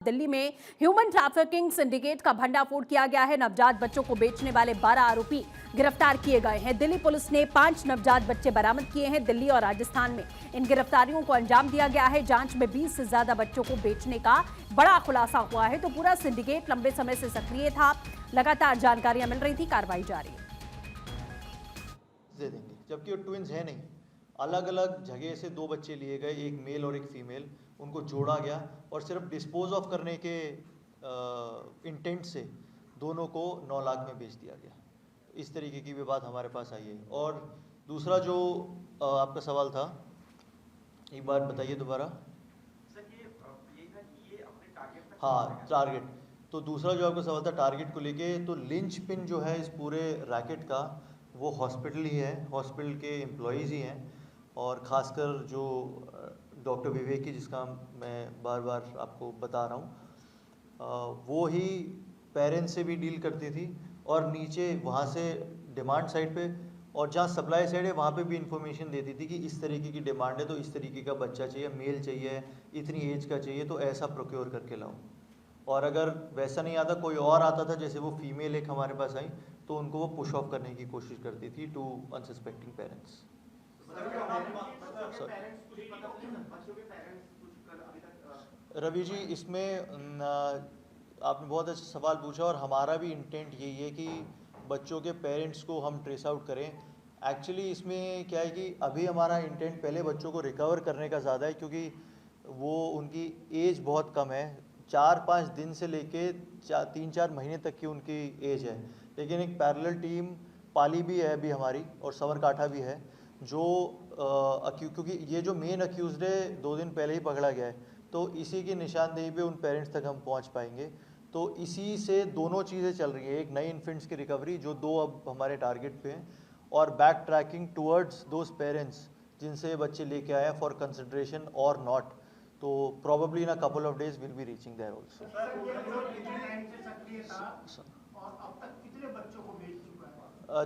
दिल्ली में human trafficking syndicate का भंडाफोड़ किया गया है। नवजात बच्चों को बेचने वाले 12 आरोपी गिरफ्तार किए गए हैं। दिल्ली पुलिस ने 5 नवजात बच्चे बरामद किए हैं। दिल्ली और राजस्थान में इन गिरफ्तारियों को अंजाम दिया गया है। जांच में 20 से ज्यादा बच्चों को बेचने का बड़ा खुलासा हुआ है। तो पूरा सिंडिकेट लंबे समय से सक्रिय था। लगातार जानकारियां मिल रही थी, कार्रवाई जारी दे देंगे, जबकि वो ट्विंस है नहीं। अलग अलग जगह से 2 बच्चे लिए गए, एक मेल और एक फीमेल, उनको जोड़ा गया और सिर्फ डिस्पोज ऑफ करने के इंटेंट से दोनों को 9 लाख में बेच दिया गया। इस तरीके की भी बात हमारे पास आई है। और दूसरा जो आपका सवाल था, एक बार बताइए दोबारा। हाँ, टारगेट। तो दूसरा जो आपका सवाल था टारगेट को लेके, तो लिंच पिन जो है इस पूरे रैकेट का वो हॉस्पिटल ही है, हॉस्पिटल के एम्प्लॉयज़ ही हैं। और ख़ासकर जो डॉक्टर विवेक की, जिसका मैं बार बार आपको बता रहा हूँ, वो ही पेरेंट्स से भी डील करती थी और नीचे वहाँ से डिमांड साइड पे, और जहाँ सप्लाई साइड है वहाँ पे भी इंफॉर्मेशन देती थी कि इस तरीके की डिमांड है तो इस तरीके का बच्चा चाहिए, मेल चाहिए, इतनी एज का चाहिए, तो ऐसा प्रोक्योर करके लाओ। और अगर वैसा नहीं आता, कोई और आता था, जैसे वो फीमेल एक हमारे पास आई, तो उनको वो पुश ऑफ करने की कोशिश करती थी to unsuspecting parents. Ravi ji, इसमें आपने बहुत अच्छा सवाल पूछा और हमारा भी इंटेंट यही है कि बच्चों के पेरेंट्स को हम ट्रेस आउट करें। एक्चुअली इसमें क्या है कि अभी हमारा इंटेंट पहले बच्चों को रिकवर करने का ज़्यादा है, क्योंकि वो उनकी एज बहुत कम है, 4-5 दिन से लेके 3-4 महीने तक की उनकी एज है। लेकिन एक पैरेलल टीम पाली भी है अभी हमारी, और साबरकांठा भी है, जो क्योंकि ये जो मेन अक्यूज़ड है 2 दिन पहले ही पकड़ा गया है, तो इसी की निशानदेही पे उन पेरेंट्स तक हम पहुंच पाएंगे। तो इसी से दोनों चीज़ें चल रही हैं, एक नई इन्फेंट्स की रिकवरी जो 2 अब हमारे टारगेट पे हैं, और back tracking towards those parents जिनसे बच्चे लेके आए फॉर कंसिडरेशन और नॉट। तो probably in a couple of days we'll be reaching there also.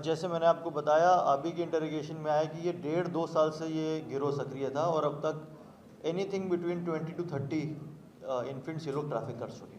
जैसे मैंने आपको बताया, अभी के इंटरोगेशन में आया कि ये 1.5-2 साल से ये गिरोह सक्रिय था और अब तक एनीथिंग बिटवीन 20 to 30 इन्फेंट्स ये लोग ट्रैफिक कर चुके हैं।